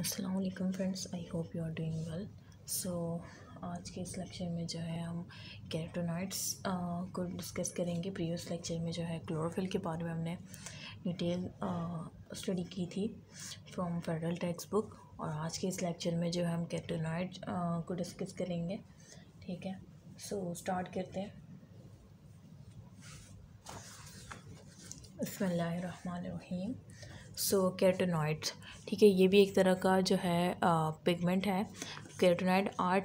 अस्सलाम वालेकुम friends, I hope you are doing well. So आज के इस लेक्चर में जो है हम कैरोटीनॉइड्स को डिस्कस करेंगे। प्रीवियस लेक्चर में जो है क्लोरोफिल के बारे में हमने डिटेल स्टडी की थी फ्रॉम फेडरल टेक्स्ट बुक, और आज के इस लेक्चर में जो है हम कैरोटीनॉइड को डिस्कस करेंगे। ठीक है, सो स्टार्ट करते हैं। बिस्मिल्लाहिर्रहमानिर्रहीम। सो कैरोटीनॉइड्स, ठीक है, ये भी एक तरह का जो है पिगमेंट है। Carotenoid are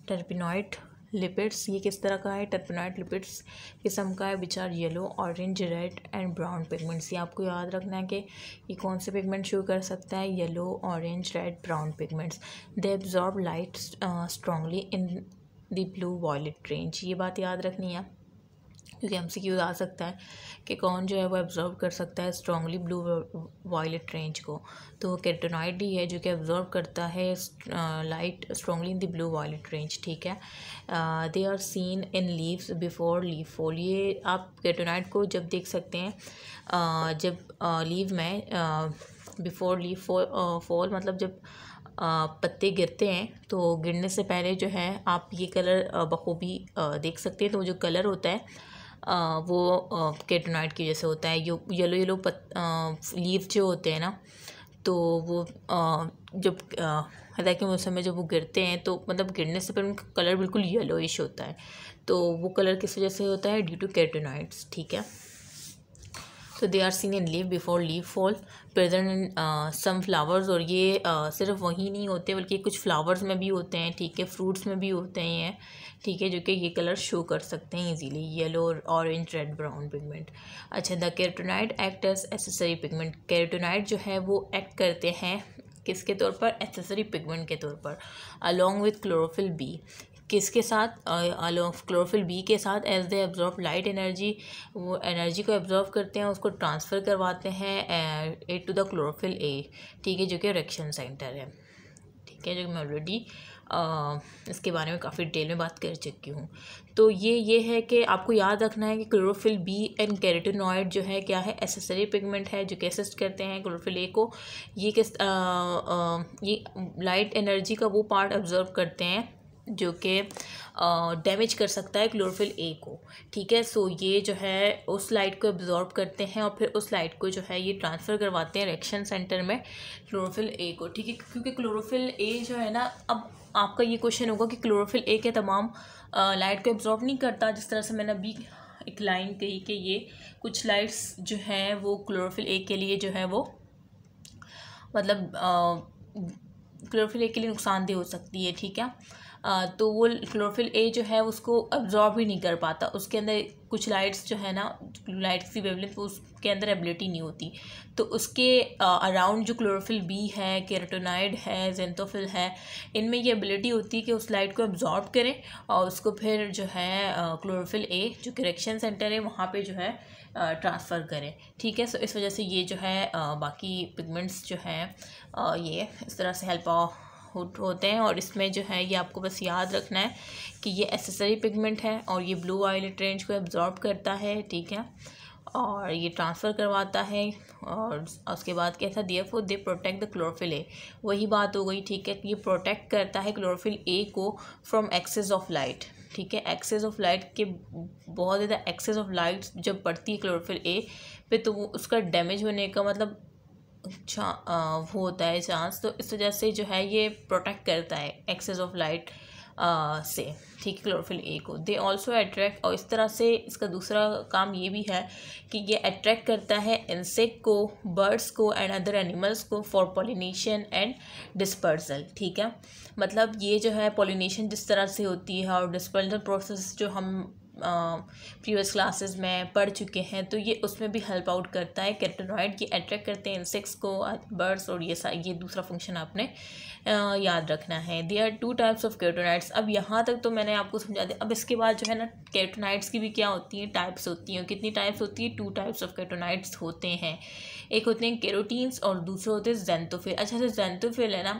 terpenoid lipids. ये किस तरह का है? टर्पेनॉइड लिपिड्स किस्म का है, which are yellow, orange, red and brown pigments. ये आपको याद रखना है कि ये कौन से पिगमेंट शो कर सकता है? Yellow, orange, red, brown pigments. They absorb light strongly in the blue violet range. ये बात याद रखनी है क्योंकि एमसीक्यू आ सकता है कि कौन जो है वो एब्जॉर्ब कर सकता है स्ट्रांगली ब्लू वॉयलेट रेंज को। तो कैरोटीनॉइड ही है जो कि एब्जॉर्ब करता है light strongly in the blue violet range. ठीक है, they are seen in leaves before leaf fall. ये आप कैरोटीनॉइड को जब देख सकते हैं जब लीव में बिफोर लीफ फॉल मतलब जब पत्ते गिरते हैं, तो गिरने से पहले जो है आप ये कलर बखूबी देख सकते हैं। तो जो कलर होता है वो कैरोटीनॉइड की वजह से होता है। येलो येलो लीव जो होते हैं ना, तो वो जब हालांकि मौसम में जब वो गिरते हैं तो मतलब गिरने से पहले उनका कलर बिल्कुल येलोइश होता है। तो वो कलर किस वजह से होता है? Due to carotenoids. ठीक है, तो they are seen in leave before leave fall, present in some flowers. और ये सिर्फ वही नहीं होते बल्कि कुछ फ्लावर्स में भी होते हैं। ठीक है, फ्रूट्स में भी होते हैं ये। ठीक है, जो कि ये कलर शो कर सकते हैं easily, yellow, orange, red, brown pigment. अच्छा, the carotenoid act as accessory pigment. Carotenoid जो है वो एक्ट करते हैं किसके तौर पर? एसेसरी पिगमेंट के तौर पर, अलॉन्ग विथ क्लोरोफिल बी। किसके साथ? क्लोरोफिल बी के साथ। As they absorb light energy, वो एनर्जी को एब्जॉर्ब करते हैं, उसको ट्रांसफ़र करवाते हैं a to the chlorophyll a. ठीक है, जो कि रिएक्शन सेंटर है। ठीक है, जो मैं ऑलरेडी इसके बारे में काफ़ी डिटेल में बात कर चुकी हूँ। तो ये है कि आपको याद रखना है कि क्लोरोफिल बी एंड कैरोटीनॉइड जो है क्या है? एसेसरी पिगमेंट है जो कि असिस्ट करते हैं क्लोरोफिल ए को। ये ये लाइट एनर्जी का वो पार्ट एब्जॉर्ब करते हैं जो कि डैमेज कर सकता है क्लोरोफिल ए को। ठीक है, सो ये जो है उस लाइट को एब्जॉर्ब करते हैं और फिर उस लाइट को जो है ये ट्रांसफ़र करवाते हैं रिएक्शन सेंटर में क्लोरोफिल ए को। ठीक है, क्योंकि क्लोरोफिल ए जो है ना, अब आपका ये क्वेश्चन होगा कि क्लोरोफिल ए के तमाम लाइट को एब्जॉर्ब नहीं करता। जिस तरह से मैंने अभी एक लाइन कही कि ये कुछ लाइट्स जो हैं वो क्लोरोफिल ए के लिए जो है वो मतलब क्लोरोफिल ए के लिए नुकसानदेह हो सकती है। ठीक है, तो वो क्लोरोफिल ए जो है उसको अब्जॉर्ब ही नहीं कर पाता। उसके अंदर कुछ लाइट्स जो है ना, लाइट्स की वेवलेंथ, वो उसके अंदर एबिलिटी नहीं होती। तो उसके अराउंड जो क्लोरोफिल बी है, कैरोटीनॉइड है, ज़ेंथोफिल है, इनमें ये एबिलिटी होती है कि उस लाइट को एब्जॉर्ब करें और उसको फिर जो है क्लोरोफिल ए जो कि रिएक्शन सेंटर है वहाँ पे जो है ट्रांसफ़र करें। ठीक है, सो इस वजह से ये जो है बाकी पिगमेंट्स जो हैं ये इस तरह से हेल्प होते हैं। और इसमें जो है ये आपको बस याद रखना है कि ये एसेसरी पिगमेंट है और ये ब्लू वायलेट रेंज को एब्जॉर्ब करता है। ठीक है, और ये ट्रांसफ़र करवाता है। और उसके बाद क्या था? Therefore they protect the chlorophyll A. वही बात हो गई। ठीक है, ये प्रोटेक्ट करता है क्लोरोफिल ए को फ्रॉम एक्सेस ऑफ लाइट। ठीक है, एक्सेस ऑफ लाइट के बहुत ज़्यादा एक्सेस ऑफ लाइट जब पड़ती है क्लोरोफिल ए पे तो वो उसका डैमेज होने का मतलब वो होता है चांस। तो इस वजह से जो है ये प्रोटेक्ट करता है एक्सेस ऑफ लाइट से। ठीक है, क्लोरोफिल ए को। दे ऑल्सो अट्रैक्ट, और इस तरह से इसका दूसरा काम ये भी है कि ये अट्रैक्ट करता है इंसेक्ट को, बर्ड्स को एंड अदर एनिमल्स को फॉर पॉलिनेशन एंड डिस्पर्सल। ठीक है, मतलब ये जो है पॉलिनेशन जिस तरह से होती है और डिस्पर्सल प्रोसेस जो हम प्रीवियस क्लासेस में पढ़ चुके हैं, तो ये उसमें भी हेल्प आउट करता है। कैरोटीनॉइड ये अट्रैक्ट करते हैं इंसेक्ट्स को, बर्ड्स, और ये दूसरा फंक्शन आपने याद रखना है। There are 2 types of carotenoids. अब यहाँ तक तो मैंने आपको समझा दिया। अब इसके बाद जो है ना कैरोटीनॉइड्स की भी क्या होती हैं? टाइप्स होती हैं। कितनी टाइप्स होती है? 2 टाइप्स ऑफ कैरोटीनॉइड्स होते हैं। एक होते हैं केरोटीन्स और दूसरे होते हैं ज़ेंथोफिल। अच्छा, तो ज़ेंथोफिल है ना,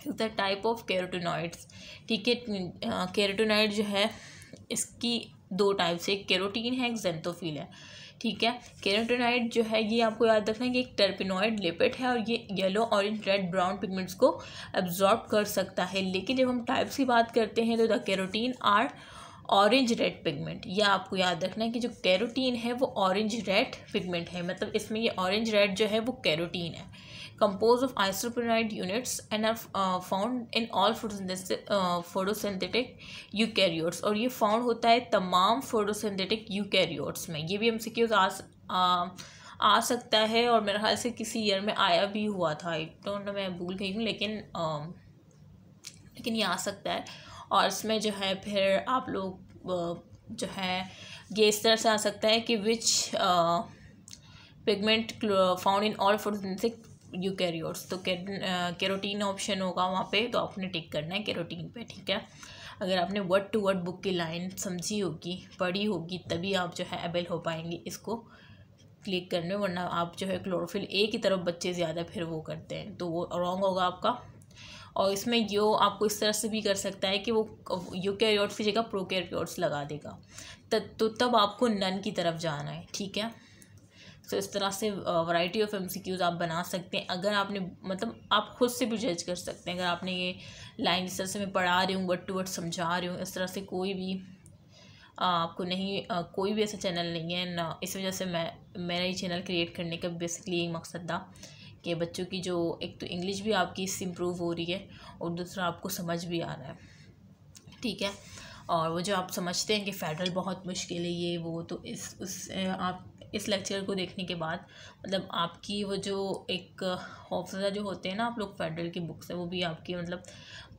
is the type of carotenoids. ठीक है, कैरोटीनॉइड जो है इसकी 2 टाइप्स है, एक केरोटीन है, एक ज़ेंथोफिल है। ठीक है। कैरोटीनॉइड जो है ये आपको याद रखना है कि एक टर्पिनॉइड लिपिड है और ये yellow, orange, red, brown pigments को एब्जॉर्ब कर सकता है। लेकिन जब हम टाइप्स की बात करते हैं तो the carotene are orange red pigment. यह आपको याद रखना है कि जो कैरोटीन है वो ऑरेंज रेड पिगमेंट है, मतलब इसमें ये ऑरेंज रेड जो है वो कैरोटीन है। Compose of isoprenoid units and are found in all photosynthetic eukaryotes. और ये फाउंड होता है तमाम फोटोसिंथेटिक यूकैरियोट्स में। ये भी एमसीक्यूज आ सकता है और मेरे ख्याल से किसी ईयर में आया भी हुआ था, एक तो मैं भूल गई हूँ, लेकिन ये आ सकता है। और इसमें जो है फिर आप लोग जो है ये इस तरह से आ सकता है कि which pigment found in all photosynthetic eukaryotes. तो कैरोटीन ऑप्शन होगा वहाँ पे, तो आपने टिक करना है कैरोटीन पे, ठीक है। अगर आपने वर्ड टू वर्ड बुक की लाइन समझी होगी, पढ़ी होगी, तभी आप जो है एबल हो पाएंगे इसको क्लिक करने, वरना आप जो है क्लोरोफिल ए की तरफ बच्चे ज़्यादा फिर वो करते हैं, तो वो रॉन्ग होगा आपका। और इसमें यो आपको इस तरह से भी कर सकता है कि वो यूकैरियोट्स की जगह प्रोकैरियोट्स लगा देगा, तो तब आपको नन की तरफ जाना है, ठीक है। तो इस तरह से वैरायटी ऑफ एमसीक्यूज आप बना सकते हैं। अगर आपने मतलब आप खुद से भी जज कर सकते हैं, अगर आपने ये लाइन इस तरह से मैं पढ़ा रही हूँ, वर्ड टू वर्ड समझा रही हूँ, इस तरह से कोई भी आपको नहीं कोई भी ऐसा चैनल नहीं है ना। इस वजह से मेरा ये चैनल क्रिएट करने का बेसिकली यही मकसद था कि बच्चों की जो एक तो इंग्लिश भी आपकी इससे इम्प्रूव हो रही है और दूसरा आपको समझ भी आ रहा है, ठीक है। और वो जो आप समझते हैं कि फ़ेडरल बहुत मुश्किल है ये वो, तो आप इस लेक्चर को देखने के बाद मतलब आपकी वो जो एक हौसला जो होते हैं ना आप लोग फ़ेडरल की बुक्स है, वो भी आपकी मतलब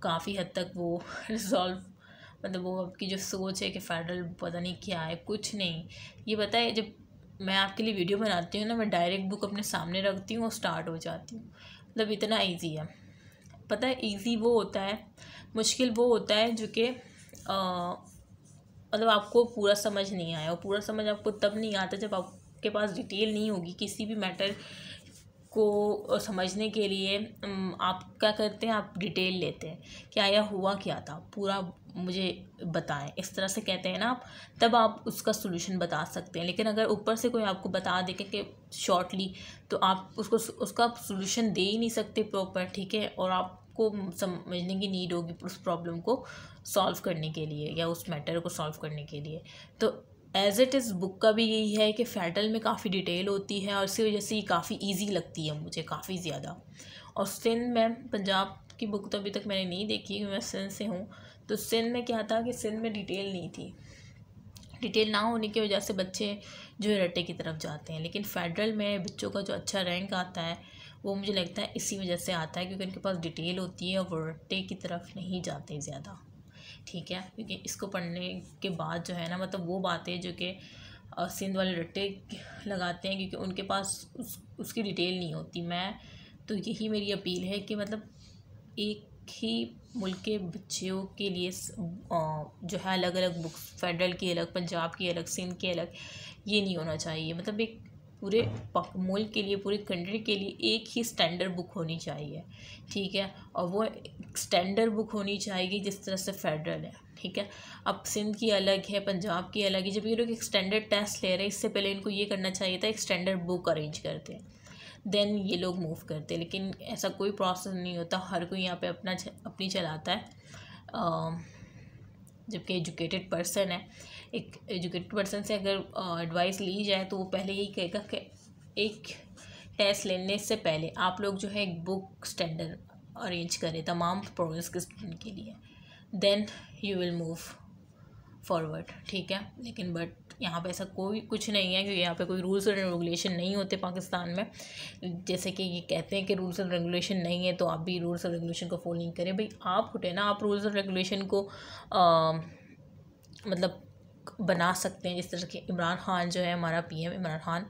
काफ़ी हद तक वो रिजॉल्व, मतलब वो आपकी जो सोच है कि फ़ेडरल पता नहीं क्या है, कुछ नहीं। ये पता है जब मैं आपके लिए वीडियो बनाती हूँ ना, मैं डायरेक्ट बुक अपने सामने रखती हूँ और स्टार्ट हो जाती हूँ, मतलब इतना ईजी है। पता है ईजी वो होता है, मुश्किल वो होता है जो कि मतलब आपको पूरा समझ नहीं आया, और पूरा समझ आपको तब नहीं आता जब आपके पास डिटेल नहीं होगी किसी भी मैटर को समझने के लिए। आप क्या करते हैं, आप डिटेल लेते हैं, क्या यह हुआ क्या था पूरा मुझे बताएं, इस तरह से कहते हैं ना आप, तब आप उसका सोल्यूशन बता सकते हैं। लेकिन अगर ऊपर से कोई आपको बता दे कि शॉर्टली, तो आप उसका सोल्यूशन दे ही नहीं सकते प्रॉपर, ठीक है। और आपको समझने की नीड होगी उस प्रॉब्लम को सॉल्व करने के लिए या उस मैटर को सॉल्व करने के लिए। तो एज़ इट इज़ बुक का भी यही है कि फ़ेडरल में काफ़ी डिटेल होती है और इसी वजह से ये काफ़ी ईजी लगती है मुझे, काफ़ी ज़्यादा। और सिंध में, पंजाब की बुक तो अभी तक मैंने नहीं देखी, मैं सिंध से हूँ, तो सिंध में क्या था कि सिंध में डिटेल नहीं थी, डिटेल ना होने की वजह से बच्चे जो है रट्टे की तरफ जाते हैं। लेकिन फ़ेडरल में बच्चों का जो अच्छा रैंक आता है वो मुझे लगता है इसी वजह से आता है, क्योंकि उनके पास डिटेल होती है और वो रट्टे की तरफ नहीं जाते ज़्यादा, ठीक है। क्योंकि इसको पढ़ने के बाद जो है ना, मतलब वो बातें जो कि सिंध वाले रट्टे लगाते हैं, क्योंकि उनके पास उसकी डिटेल नहीं होती। मैं तो यही मेरी अपील है कि मतलब एक ही मुल्क के बच्चों के लिए जो है अलग अलग बुक्स, फ़ेडरल की अलग, पंजाब की अलग, सिंध की अलग, ये नहीं होना चाहिए। मतलब एक पूरे मुल्क के लिए, पूरी कंट्री के लिए एक ही स्टैंडर्ड बुक होनी चाहिए, ठीक है। और वो स्टैंडर्ड बुक होनी चाहिए जिस तरह से फ़ेडरल है, ठीक है। अब सिंध की अलग है, पंजाब की अलग है। जब ये लोग एक स्टैंडर्ड टेस्ट ले रहे हैं, इससे पहले इनको ये करना चाहिए था एक स्टैंडर्ड बुक अरेंज करते हैं, देन ये लोग मूव करते। लेकिन ऐसा कोई प्रोसेस नहीं होता, हर कोई यहाँ पे अपनी चलाता है। जबकि एजुकेटेड पर्सन है, एक एजुकेटेड पर्सन से अगर एडवाइस ली जाए तो वो पहले यही कहेगा कि एक टेस्ट लेने से पहले आप लोग जो है एक बुक स्टैंडर्ड अरेंज करें तमाम प्रोग्रेस के स्टूडेंट के लिए, then you will move forward, ठीक है। लेकिन बट यहाँ पे ऐसा कोई कुछ नहीं है, क्योंकि यहाँ पे कोई रूल्स एंड रेगुलेशन नहीं होते पाकिस्तान में। जैसे कि ये कहते हैं कि रूल्स एंड रेगुलेशन नहीं है तो आप भी रूल्स एंड रेगुलेशन को फॉलो नहीं करें। भाई आप उठे ना, आप रूल्स एंड रेगुलेशन को मतलब बना सकते हैं। जिस तरह के इमरान खान जो है हमारा पीएम इमरान खान,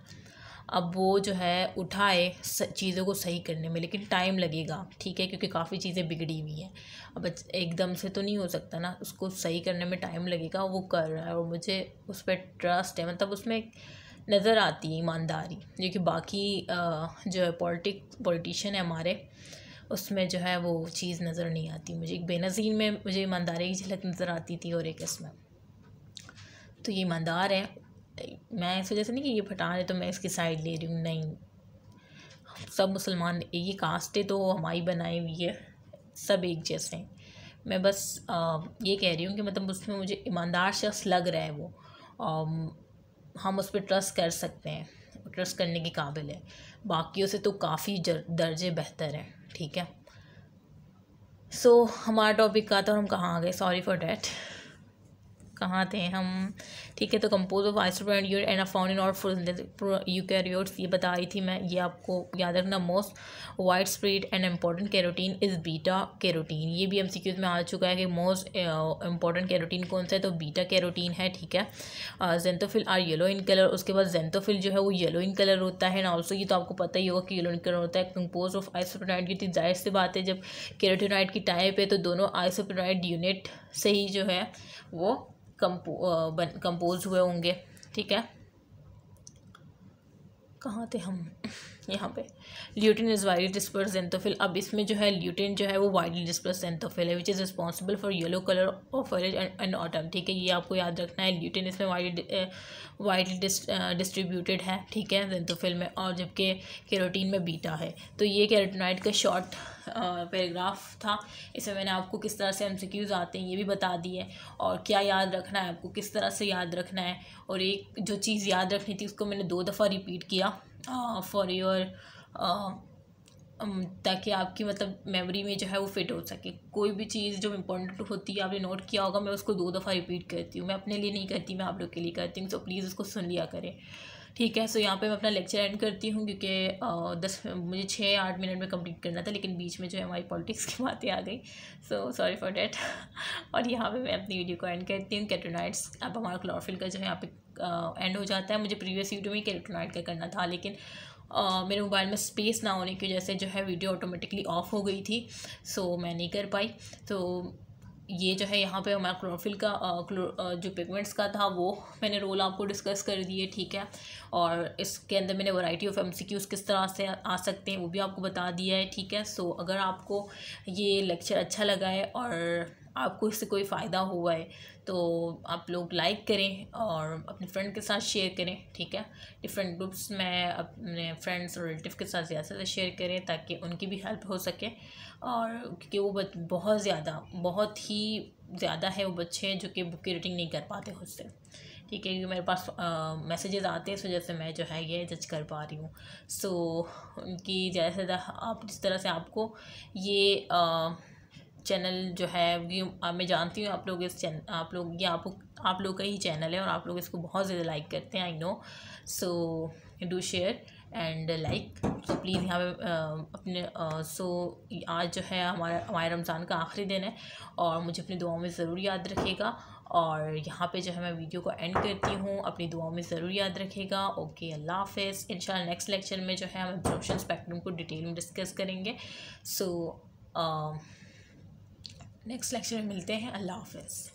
अब वो जो है उठाए चीज़ों को सही करने में, लेकिन टाइम लगेगा, ठीक है, क्योंकि काफ़ी चीज़ें बिगड़ी हुई हैं। अब एकदम से तो नहीं हो सकता ना, उसको सही करने में टाइम लगेगा। वो कर रहा है और मुझे उस पर ट्रस्ट है, मतलब उसमें नज़र आती है ईमानदारी, जो कि बाकी जो है पॉलिटिशियन है हमारे, उसमें जो है वो चीज़ नज़र नहीं आती मुझे। एक बेनज़ीर में मुझे ईमानदारी की झलक नज़र आती थी और एक इसमें, तो ये ईमानदार है मैं इस वजह से नहीं कि ये पठान है तो मैं इसकी साइड ले रही हूँ, नहीं, सब मुसलमान ये कास्ट है तो हमारी बनाई हुई है, सब एक जैसे हैं। मैं बस ये कह रही हूँ कि मतलब उसमें मुझे ईमानदार शख्स लग रहा है वो, हम उस पर ट्रस्ट कर सकते हैं, ट्रस्ट करने के काबिल है, बाकियों से तो काफ़ी दर्जे बेहतर है। ठीक है, सो हमारा टॉपिक का तो हम कहाँ आ गए, सॉरी फॉर डैट, कहाँ थे हम। ठीक है, तो compose of isoprenoid unit and found in all eukaryotes, ये बता रही थी मैं, ये आपको याद रखना। Most wide spread and important carotene is beta carotene, ये भी एमसीक्यूज में आ चुका है कि मोस्ट इम्पॉर्टेंट कैरोटीन कौन सा है, तो बीटा कैरोटीन है। ठीक है, xanthophyll are yellow in colour, उसके बाद जेंथोफिल जो है वो येलो इन कलर होता है ना, ऑल्सो ये तो आपको पता ही होगा कि येलो इन कलर होता है। कंपोज ऑफ आइसोप्रोपेंट यूनिट, जाहिर सी बात है जब कैरोटीनॉइड की टाइप है तो दोनों आइसोप्रोपेंट यूनिट से ही जो है वो कंपोज हुए होंगे। ठीक है, कहाँ थे हम, यहाँ पे। Lutein is widely disperse xanthophyll, अब इसमें जो है ल्यूटिन जो है वो वाइडली डिस्पर्स जेंथोफिल है, which is responsible for yellow colour of foliage and autumn. ठीक है, ये आपको याद रखना है, ल्यूटिन इसमें वाइडली डिस्ट्रीब्यूटेड है। ठीक है, जेंथोफिल में, और जबकि कैरोटीन में बीटा है। तो ये कैरोटीनॉइड का शॉर्ट पैराग्राफ था, इसमें मैंने आपको किस तरह से एमसीक्यूज आते हैं ये भी बता दी है, और क्या याद रखना है आपको, किस तरह से याद रखना है। और एक जो चीज़ याद रखनी थी उसको मैंने 2 दफ़ा रिपीट किया फॉर योर ताकि आपकी मतलब मेमोरी में जो है वो फिट हो सके। कोई भी चीज़ जो इम्पोर्टेंट होती है आपने नोट किया होगा, मैं उसको 2 दफ़ा रिपीट करती हूँ, मैं अपने लिए नहीं करती, मैं आप लोग के लिए करती हूँ, तो प्लीज़ उसको सुन लिया करें। ठीक है, सो यहाँ पे मैं अपना लेक्चर एंड करती हूँ, क्योंकि मुझे 6-8 मिनट में कंप्लीट करना था, लेकिन बीच में जो है हमारी पॉलिटिक्स की बातें आ गई, सो सॉरी फॉर डैट। और यहाँ पे मैं अपनी वीडियो को एंड करती हूँ। कैरोटीनॉइड्स, अब हमारा क्लोरोफिल का जो है यहाँ पे एंड हो जाता है। मुझे प्रीवियस वीडियो में कैरोटीनॉइड का करना था, लेकिन मेरे मोबाइल में स्पेस ना होने की वजह से जो है वीडियो ऑटोमेटिकली ऑफ हो गई थी, सो मैं नहीं कर पाई। तो ये जो है यहाँ पे हमारा क्लोरोफिल का जो पिगमेंट्स का था वो मैंने रोल आपको डिस्कस कर दिए। ठीक है, और इसके अंदर मैंने वैरायटी ऑफ एमसीक्यूज़ किस तरह से आ सकते हैं वो भी आपको बता दिया है। ठीक है, सो अगर आपको ये लेक्चर अच्छा लगा है और आपको इससे कोई फ़ायदा हुआ है तो आप लोग लाइक करें और अपने फ्रेंड के साथ शेयर करें। ठीक है, डिफरेंट ग्रुप्स में अपने फ्रेंड्स और रिलेटिव के साथ ज़्यादा से ज़्यादा शेयर करें ताकि उनकी भी हेल्प हो सके। और क्योंकि वो बहुत ही ज़्यादा है वो बच्चे हैं जो कि बुक की रीडिंग नहीं कर पाते खुद से। ठीक है, क्योंकि मेरे पास मैसेजेस आते हैं, इस वजह से मैं जो है ये जज कर पा रही हूँ। सो उनकी ज़्यादा से ज़्यादा आप जिस तरह से आपको ये चैनल जो है ये मैं जानती हूँ आप लोग इस चैनल आप लोग का ही चैनल है और आप लोग इसको बहुत ज़्यादा लाइक करते हैं, I know. So do share and like, तो प्लीज़ यहाँ पे अपने सो आज जो है हमारे रमज़ान का आखिरी दिन है और मुझे अपनी दुआओं में ज़रूर याद रखिएगा। और यहाँ पे जो है मैं वीडियो को एंड करती हूँ, अपनी दुआओं में ज़रूर याद रखिएगा। ओके, अल्लाह हाफ़िज़। इंशाल्लाह नेक्स्ट लेक्चर में जो है हम एब्जॉर्प्शन स्पेक्ट्रम को डिटेल में डिस्कस करेंगे। सो नेक्स्ट लेक्चर में मिलते हैं। अल्लाह हाफ़िज़।